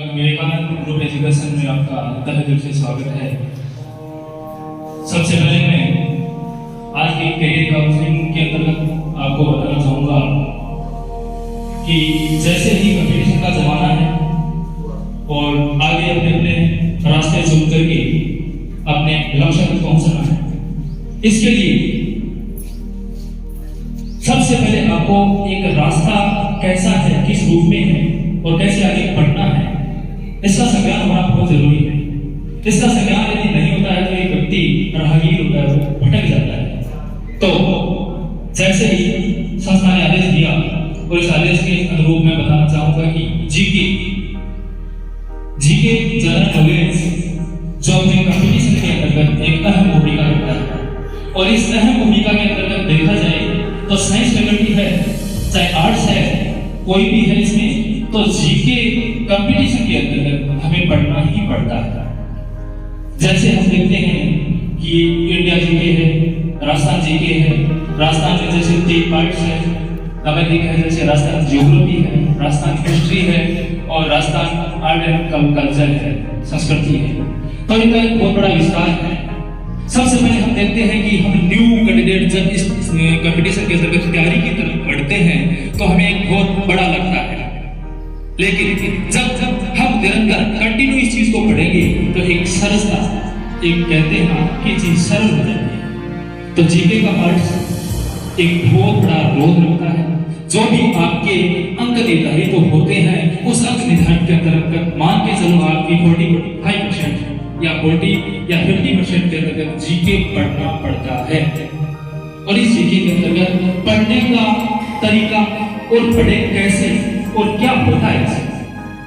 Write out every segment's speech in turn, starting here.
Vivekananda group education में आपका तहे दिल से स्वागत है। सबसे पहले मैं आज की करियर काउंसलिंग के अंतर्गत आपको बताना चाहूँगा कि जैसे ही कंपटीशन का जमाना है और आगे अपने अपने रास्ते चुन करके अपने लक्ष्य तक पहुँचना है, इसके लिए सबसे पहले आपको एक रास्ता कैसा है, किस रूप में है और कैसे आगे बढ़ना है, इसका संज्ञान होना बहुत जरूरी है। इसका संज्ञान यदि नहीं होता है तो एक व्यक्ति राहगीर होता है, वो भटक जाता है। तो जैसे ही संस्था ने आदेश दिया और इस आदेश के अनुरूप मैं बताना चाहूंगा कि जीके जनरल नॉलेज जो अपने कंपटीशन के अंतर्गत एक अहम भूमिका रखता है, और इस अहम भूमिका के अंतर्गत देखा जाए तो साइंस फैकल्टी है चाहे आर्ट्स है, कोई भी है इसमें, तो जीके कंपटीशन के अंतर्गत हमें पढ़ना ही पड़ता है। जैसे हम देखते हैं कि इंडिया जीके है, राजस्थान जीके है, राजस्थान में जैसे 3 पार्ट्स है, अगर देखा जैसे राजस्थान ज्योग्राफी है, राजस्थान हिस्ट्री है और राजस्थान आर्ट एंड कल्चर है, संस्कृति है। तो इनका एक बहुत बड़ा विस्तार है। सबसे पहले हम देखते हैं कि हम न्यू कैंडिडेट जब इस कंपटीशन के अंतर्गत तैयारी की तरफ बढ़ते हैं तो हमें एक बहुत बड़ा लगता है, लेकिन जब हम निरंतर कंटिन्यू इस चीज को पढ़ेंगे तो एक सरलता, एक कहते हैं कि चीज सरल हो जाती है। तो जीके का पार्ट एक बहुत बड़ा रोल रखता है। जो भी आपके अंक निर्धारित तो होते हैं, उस अंक निर्धारण के अंतर्गत मान के चलो आपकी 45% या 40 या 50% के अंतर्गत जीके पढ़ना पड़ता है। और इस जीके के अंतर्गत पढ़ने का तरीका और पढ़े कैसे और क्या होता है इसे,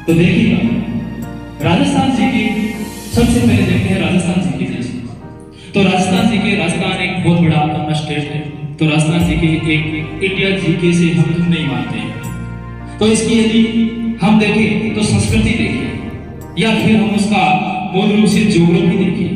तो देखिएगा राजस्थान जीके सबसे पहले देखते हैं राजस्थान जीके जैसे। तो राजस्थान जीके, राजस्थान एक बहुत बड़ा अपना स्टेट है, तो राजस्थान जीके एक इंडिया जीके से हम नहीं मानते हैं। तो इसकी यदि हम देखें तो संस्कृति देखें या फिर हम उसका मूल रूप से ज्योग्राफी देखें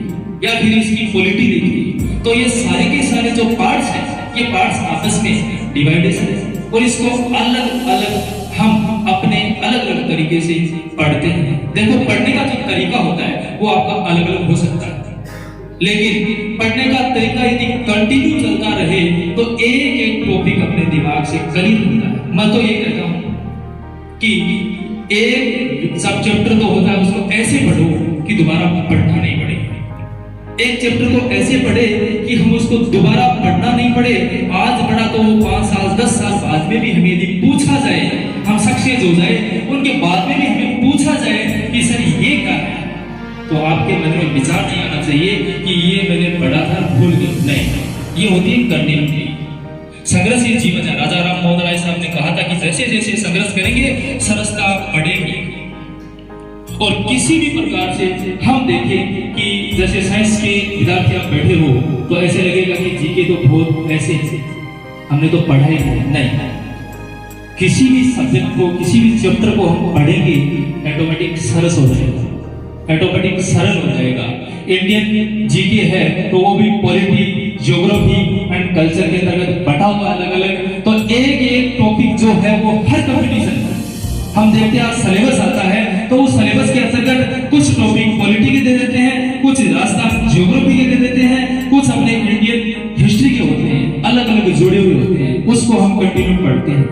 या फिर इसकी पॉलिटी देखें, तो ये सारे के सारे जो पार्ट्स हैं, ये पार्ट्स आपस में डिवाइडेशन है और इसको अलग अलग हम अपने अलग अलग तरीके से पढ़ते हैं। देखो पढ़ने का जो तरीका होता है वो आपका अलग अलग हो सकता है, लेकिन पढ़ने का तरीका यदि कंटिन्यू चलता रहे तो एक एक टॉपिक अपने दिमाग से क्लियर होता है। मैं तो ये कहता हूँ कि एक सब चैप्टर तो होता है, उसको ऐसे पढ़ो कि दोबारा पढ़ना नहीं पड़े। एक चैप्टर को ऐसे पढ़े कि हम उसको दोबारा पढ़ना नहीं पड़े। आज पढ़ा तो 5 साल 10 साल बाद में भी हमें यदि पूछा जाए, हम सक्सेस हो जाए, उनके बाद में भी हमें पूछा जाए कि सर ये क्या है, तो आपके मन में विचार नहीं आना चाहिए कि ये मैंने पढ़ा था भूल गया। नहीं, ये होती है करनी होती है संघर्ष ही जीवन है। राजा राम मोहन राय साहब ने कहा था कि जैसे जैसे संघर्ष करेंगे सरसता बढ़ेगी। और किसी भी प्रकार से हम देखें कि जैसे साइंस के विद्यार्थी आप बैठे हो तो ऐसे लगेगा कि जीके तो बहुत ऐसे हमने तो पढ़ा ही नहीं। किसी भी सब्जेक्ट को, किसी भी चैप्टर को हम पढ़ेंगे ऑटोमेटिक सरस हो जाएगा, ऑटोमेटिक सरल हो जाएगा। इंडियन जीके है तो वो भी पॉलिटी, ज्योग्राफी एंड कल्चर के अंतर्गत बटा हुआ अलग अलग। तो एक एक टॉपिक जो है वो हर कंपटीशन हम देखते हैं सिलेबस आता है तो उस सिलेबस के अंतर्गत कुछ टॉपिक पॉलिटी के दे देते हैं, कुछ राजस्थान ज्योग्राफी के दे देते हैं, कुछ अपने इंडियन हिस्ट्री के होते हैं, अलग अलग जुड़े हुए होते हैं। उसको हम कंटिन्यू पढ़ते हैं।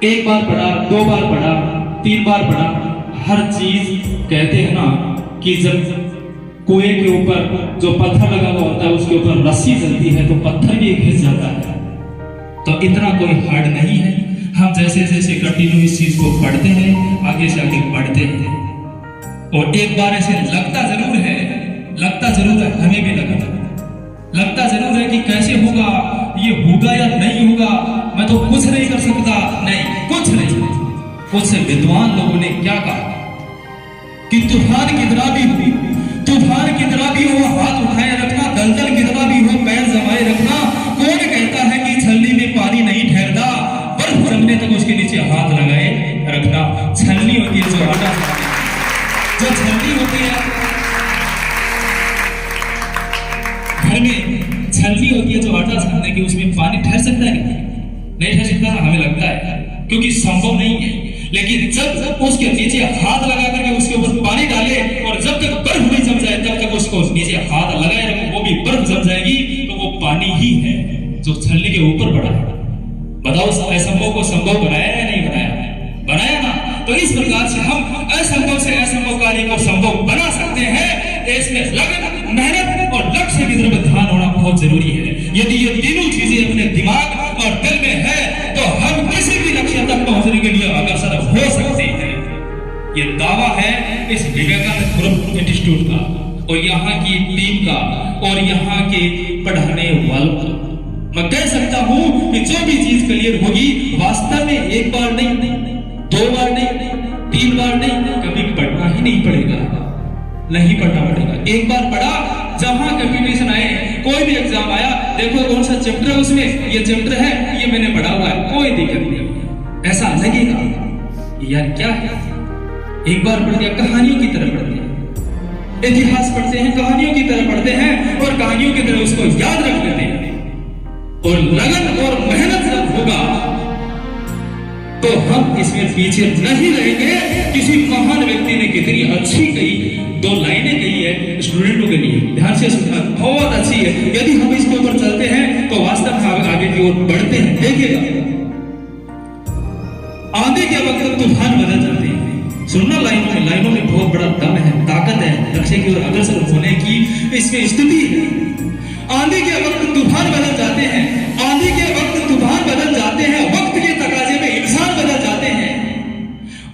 एक बार पढ़ा, 2 बार पढ़ा, 3 बार पढ़ा, हर चीज कहते हैं ना कि जब कुएं के ऊपर जो पत्थर लगा हुआ होता है उसके ऊपर रस्सी चलती है तो पत्थर भी घिस जाता है। तो इतना कोई हार्ड नहीं है। हम जैसे जैसे कंटिन्यू इस चीज को पढ़ते हैं, आगे से आगे बढ़ते हैं। और एक बार ऐसे लगता जरूर है, हमें भी लगता जरूर है कि कैसे होगा, ये होगा या नहीं होगा, मैं तो कुछ नहीं कर सकता। नहीं, कुछ नहीं। कुछ विद्वान लोगों ने क्या कहा कि तूफान कितना भी हो हाथ उठाए रखना, दलदल कितना भी हो पैर जमाए रखना। कौन कहता है कि छलनी में पानी नहीं ठहरता, बर्फ जमने तक उसके नीचे हाथ लगाए रखना। छलनी होती है जो आटा, जो छलनी होती है घर में, छलनी होती है जो आटा छानने की, उसमें पानी ठहर सकता है नहीं ठहर सकता। हमें लगता है क्योंकि संभव नहीं है। लेकिन जब उसके नीचे हाथ लगा करके उसके ऊपर पानी डाले और जब तक बर्फ नहीं जम जाए तब तक उसको नीचे हाथ लगाए रखो, वो भी बर्फ जम जाएगी तो वो पानी ही है जो छलनी के ऊपर पड़ा है। बताओ असंभव को संभव बनाया या नहीं बनाया? बनाया ना। तो इस प्रकार से हम असंभव से असंभव कार्य को संभव बना सकते हैं। इसमें लगन, मेहनत और लक्ष्य की तरफ ध्यान होना बहुत जरूरी है। यदि ये तीनों चीजें अपने दिमाग और दिल में है तो हम किसी भी लक्ष्य तक पहुंचने के लिए अग्रसर हो सकते हैं। ये दावा है इस विवेकानंद ग्रुप इंस्टीट्यूट का और यहाँ की टीम का और यहाँ के पढ़ाने वालों का। मैं कह सकता हूँ कि जो भी चीज क्लियर होगी वास्तव में एक बार नहीं, दो बार नहीं, तीन बार नहीं, कभी पढ़ना ही नहीं पड़ेगा, नहीं पढ़ना पड़ेगा। एक बार पढ़ा, जहां कंपटीशन आए, कोई भी एग्जाम आया, देखो कौन सा चैप्टर है उसमें, ये चैप्टर है, ये मैंने पढ़ा हुआ है, कोई दिक्कत नहीं। ऐसा लगेगा यार क्या है, एक बार पढ़ दिया। कहानियों की तरह पढ़ते हैं, इतिहास पढ़ते हैं, कहानियों की तरह पढ़ते हैं और कहानियों की तरह उसको याद रख लेते हैं। और लगन और मेहनत जब होगा तो हम इसमें पीछे नहीं रहेंगे। किसी महान व्यक्ति ने कितनी अच्छी कही, दो लाइनें कही है स्टूडेंटों के लिए, ध्यान से सुनना, बहुत अच्छी है। यदि हम इसके ऊपर चलते हैं तो वास्तव में आगे की ओर बढ़ते हैं। देखिएगा, आंधी के वक्त तूफान बदल जाते हैं। सुनना, लाइनों में बहुत बड़ा दम है, ताकत है, लक्ष्य की ओर अग्रसर होने की इसमें स्थिति है। आंधी के वक्त तूफान बदल जाते हैं, आंधी के वक्त तूफान बदल जाते हैं, वक्त के तकाजे में इंसान बदल जाते हैं।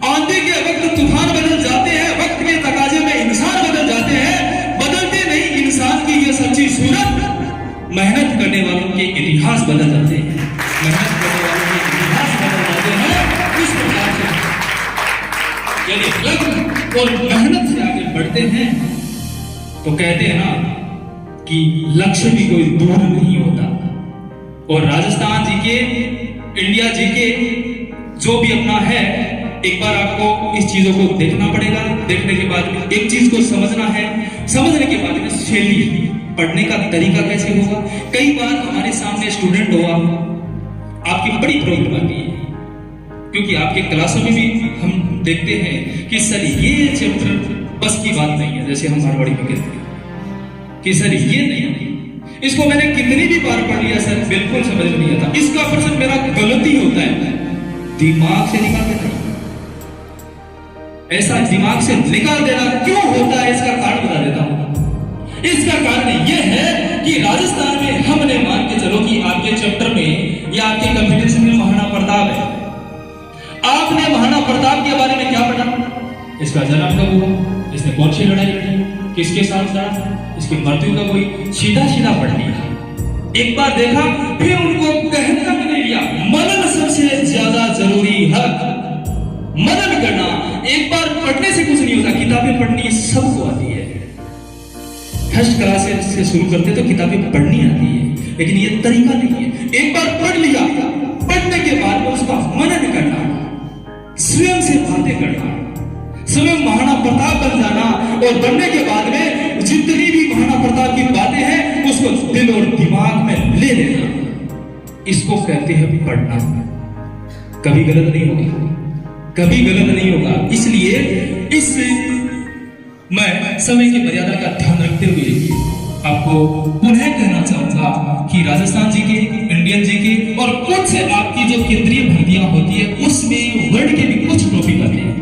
आंधी के वक्त तूफान बदल जाते हैं, वक्त के तकाजे में इंसान बदल जाते हैं। बदलते नहीं इंसान की ये सच्ची सूरत, मेहनत करने वालों के इतिहास बदल जाते हैं, मेहनत करने वालों के इतिहास बदल जाते हैं। इस प्रकार से यदि लगन और मेहनत से आगे बढ़ते हैं तो कहते हैं ना कि लक्ष्य भी कोई दूर नहीं होता। और राजस्थान जी के, इंडिया जी के जो भी अपना है, एक बार आपको इस चीजों को देखना पड़ेगा। देखने के बाद में एक चीज को समझना है, समझने के बाद में शैली, पढ़ने का तरीका कैसे होगा। कई बार हमारे सामने स्टूडेंट हुआ, आपकी बड़ी प्रॉब्लम आती है, क्योंकि आपके क्लासों में भी हम देखते हैं कि सर ये चैप्टर बस की बात नहीं है, जैसे हम मारवाड़ी में कहते हैं कि सर ये नहीं, इसको मैंने कितनी भी बार पढ़ लिया सर, बिल्कुल समझ में नहीं आता। इसका पर्सन मेरा गलती होता है, दिमाग से निकाल देना। ऐसा दिमाग से निकाल देना क्यों होता है, इसका कारण बता देता हूं। इसका कारण यह है कि राजस्थान में हमने मान के चलो कि आपके चैप्टर में या आपके कंपटीशन में महाराणा प्रताप है, आपने महाराणा प्रताप के बारे में क्या पढ़ा, इसका जन्म कब हुआ, इसने कौन सी लड़ाई लड़ी, किसके साथ लड़ा, इसकी मृत्यु का कोई सीधा सीधा पढ़ लिया। एक बार देखा, फिर उनको गहनता में नहीं लिया। मनन सबसे ज्यादा जरूरी है, मनन करना। एक बार पढ़ने से कुछ नहीं होता, किताबें पढ़नी सबको आती है, फर्स्ट क्लास से शुरू करते तो किताबें पढ़नी आती है, लेकिन ये तरीका नहीं है। एक बार पढ़ लिया, पढ़ने के बाद में उसका मनन करना, स्वयं से बातें करना, स्वयं महाराणा प्रताप बन जाना और बनने के बाद में जितनी भी महाराणा प्रताप की बातें हैं उसको दिल और दिमाग में ले लेना, इसको कहते हैं पढ़ना। कभी गलत नहीं होगा, कभी गलत नहीं होगा। इसलिए इस मैं समय की मर्यादा का ध्यान रखते हुए आपको पुनः कहना चाहूंगा कि राजस्थान जी के, इंडियन जी के और कुछ आपकी जो केंद्रीय भर्तियां होती है उसमें वर्ड के भी कुछ टॉपिक आते हैं,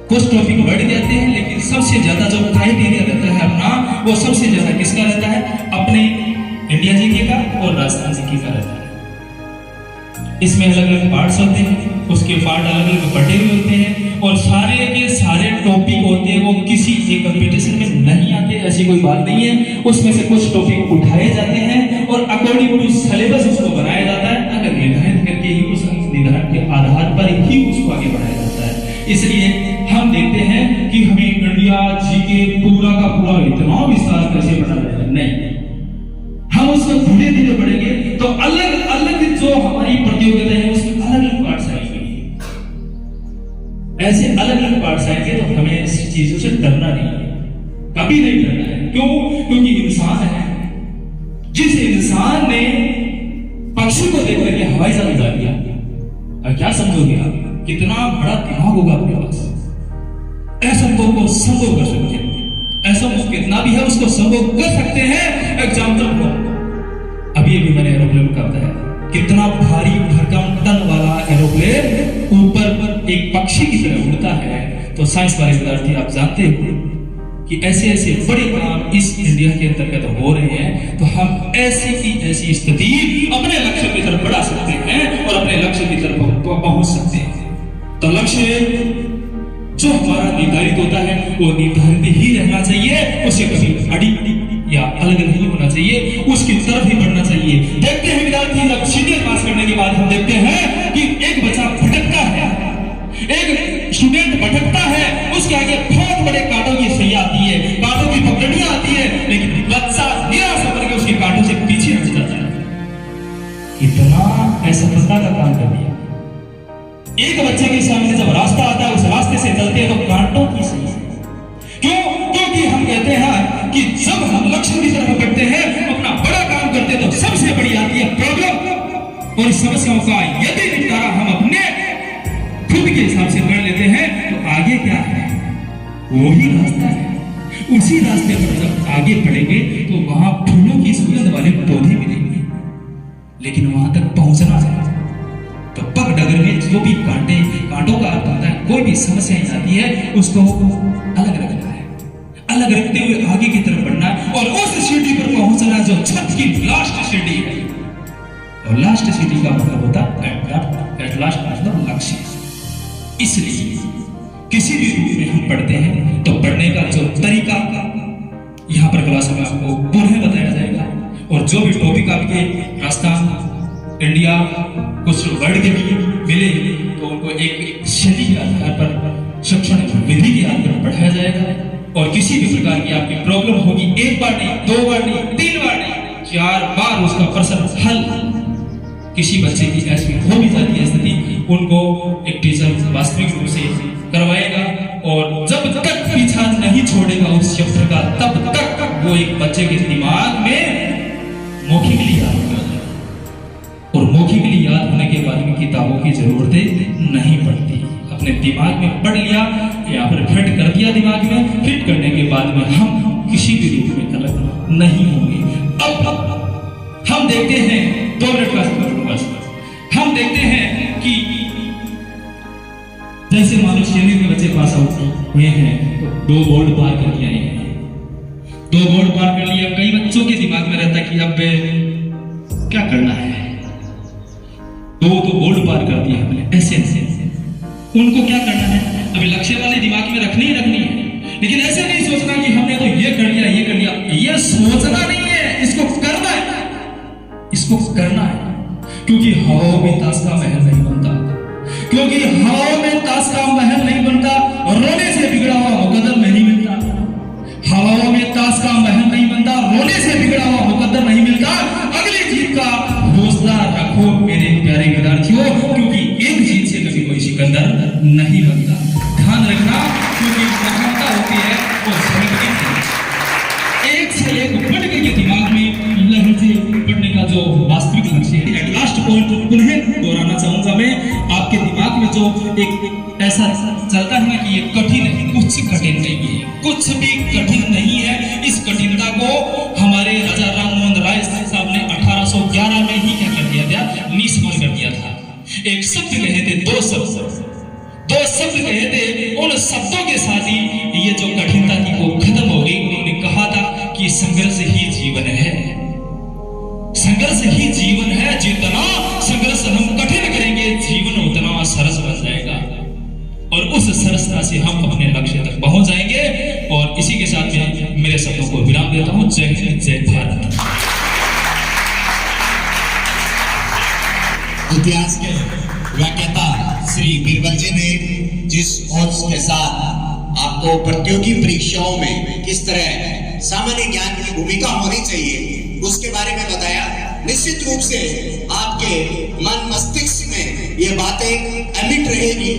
कुछ टॉपिक वर्ड देते हैं, लेकिन सबसे ज्यादा जो क्राइटेरिया रहता है अपना, वो सबसे ज्यादा किसका रहता है, अपने इंडिया जी के का और राजस्थान जी का रहता है। इसमें अलग अलग पार्ट्स होते हैं, उसके पार्ट अलग अलग बटे हुए होते हैं और सारे के सारे टॉपिक होते हैं वो किसी एक कंपटीशन में नहीं आते, ऐसी कोई बात नहीं है। उसमें से कुछ टॉपिक उठाए जाते हैं और अकॉर्डिंग टू सिलेबस उसको बनाया जाता है, अगर निर्धारित करके ही उस निर्धारण के आधार पर ही उसको आगे बढ़ाया जाता है। इसलिए हम देखते हैं कि हमें इंडिया जी के पूरा का पूरा इतना विस्तार कैसे बढ़ा रहे हैं, नहीं, हम उसको धीरे धीरे बढ़ेंगे तो अलग अलग जो हमारी प्रतियोगिता है उसमें अलग अलग पार्ट्स आएंगे। ऐसे अलग अलग पार्ट्स आएंगे तो हमें इस चीजों से डरना नहीं है, कभी नहीं डरना है। क्यों? क्योंकि इंसान है, जिस इंसान ने पक्षी को देख करके हवाई जहाज उड़ा दिया, क्या समझोगे आप इतना बड़ा दिमाग होगा आपके पास, ऐसा को संभव कर सकते हैं, ऐसा कितना भी है उसको संभव कर सकते हैं। एग्जाम्पल को अभी मैंने एरोप्लेन का बताया, कितना भारी भरकम टन वाला एरोप्लेन ऊपर एक पक्षी की तरह उड़ता है। तो साइंस वाले विद्यार्थी आप जानते हो कि ऐसे ऐसे बड़े काम इस इंडिया के अंतर्गत हो रहे हैं। तो हम ऐसी की ऐसी स्थिति अपने लक्ष्य की तरफ बढ़ा सकते हैं और अपने लक्ष्य की तरफ पहुंच सकते हैं। तो लक्ष्य जो हमारा निर्धारित होता है वो निर्धारित ही रहना चाहिए, उसे कभी अड़ी या अलग नहीं होना चाहिए, उसकी तरफ ही बढ़ना चाहिए। देखते हैं विद्यार्थी जब सीनियर पास करने के बाद हम देखते हैं कि एक बच्चा भटकता है, एक स्टूडेंट भटकता है, उसके आगे बहुत बड़े कांटों की सैया आती है, कांटों की पकड़ियां आती है, लेकिन बच्चा निराश होकर के उसके कांटों से पीछे हट जाता है। इतना असफलता का काम कर दिया। एक बच्चे के सामने जब रास्ता आता है, उस रास्ते से चलते हैं तो कांटों की सैया। क्यों? क्योंकि हम कहते हैं कि जब हम लक्ष्य की तरफ बढ़ते हैं, अपना बड़ा काम करते हैं, तो सबसे बड़ी आती है प्रॉब्लम, और इस समस्याओं का यदि निपटारा हम अपने खुद के हिसाब से कर लेते हैं तो आगे क्या है, वही रास्ता है। उसी रास्ते पर जब आगे बढ़ेंगे तो वहां फूलों की सुगंध वाले पौधे मिलेंगे, लेकिन वहां तक पहुंचना है तो पग डगर में जो भी कांटों का अर्थ होता है, कोई भी समस्या आती है उसको अलग रखना है, अलग रखते हुए आगे की तरफ बढ़ना है और उस सीढ़ी पर पहुंचना जो छत की लास्ट सीढ़ी है। और लास्ट सीढ़ी का मतलब होता है एट लास्ट मतलब लक्ष्य। इसलिए किसी भी रूप में हम पढ़ते हैं तो पढ़ने का जो तरीका यहाँ पर क्लास में आपको पुनः बताया जाएगा, और जो भी टॉपिक आपके राजस्थान इंडिया कुछ वर्ड के भी मिले तो उनको एक शैली के आधार पर शैक्षणिक विधि के आधार पर पढ़ाया जाएगा। और किसी भी प्रकार की आपकी प्रॉब्लम होगी, एक बार नहीं, दो बार नहीं, तीन बार नहीं, 4 बार उसका प्रश्न हल किसी बच्चे की ऐसी हो भी जाती है स्थिति, उनको एक टीचर वास्तविक रूप से करवाएगा और जब तक पीछा नहीं छोड़ेगा उस चैप्टर का, तब तक वो एक बच्चे के दिमाग में मौखिकली याद होगा, और मौखिकली याद होने के बाद में किताबों की जरूरतें नहीं पड़ती। अपने दिमाग में पढ़ लिया या फिर फिट कर दिया दिमाग में, फिट करने के बाद में हम किसी भी रूप में अलग नहीं होंगे। अब हम देखते हैं 2 मिनट का हम देखते हैं कि जैसे मानो श्रेणी के बच्चे पास आउट हुए हैं तो 2 बोर्ड पार कर लिया है, 2 बोर्ड पार कर लिया। कई बच्चों के दिमाग में रहता है कि अब क्या करना है, 2 तो बोर्ड पार कर दिया हमने, ऐसे उनको क्या करना है, अभी लक्ष्य वाले दिमाग में रखनी ही रखनी है। लेकिन ऐसे नहीं सोचना कि हमने तो ये कर लिया, ये कर लिया, ये सोचना नहीं है, इसको करना है, इसको करना है। क्योंकि हवा में ताश का महल नहीं बनता, क्योंकि हवा में ताश का महल नहीं बनता, रोने से बिगड़ा हुआ मुकद्दर नहीं मिलता। हवा में ताश का महल नहीं बनता, रोने से बिगड़ा हुआ मुकद्दर नहीं मिलता। अगली जीत का हौसला रखो मेरे प्यारे विद्यार्थियों, क्योंकि एक जीत से कभी कोई सिकंदर नहीं बनता। ध्यान रखना, क्योंकि महानता होती है वो एक से एक बढ़ के दिमाग में लहजे पढ़ने का जो वास्तविक लक्ष्य है। एट लास्ट पॉइंट पुनः दोहराना चाहूंगा मैं, आपके दिमाग में जो एक ऐसा चलता है ना कि ये कठिन है, कुछ कठिन नहीं है, कुछ भी कठिन नहीं है। इस कठिनता को हमारे राजा राम मोहन राय साहब ने 1811 में ही क्या कर दिया था, निष्फल कर दिया था। एक शब्द कहे थे, 2 शब्द कहे थे, उन शब्दों के साथ ही ये जो कठिनता थी वो खत्म हो गई। उन्होंने कहा था कि संघर्ष ही जीवन है, संघर्ष ही जीवन है। जितना संघर्ष हम कठिन करेंगे जीवन उतना सरस बन जाएगा, और उस सरसता से हम अपने लक्ष्य तक पहुंच जाएंगे। और इसी के साथ मैं मेरे शब्दों को विराम देता हूं। जय हिंद, जय भारत। इतिहास के व्याख्याता श्री बीरबल जी ने जिस ओज के साथ आपको प्रतियोगी परीक्षाओं में किस तरह सामान्य ज्ञान की भूमिका होनी चाहिए उसके बारे में बताया, निश्चित रूप से आपके मन मस्तिष्क में ये बातें अमिट रहेगी।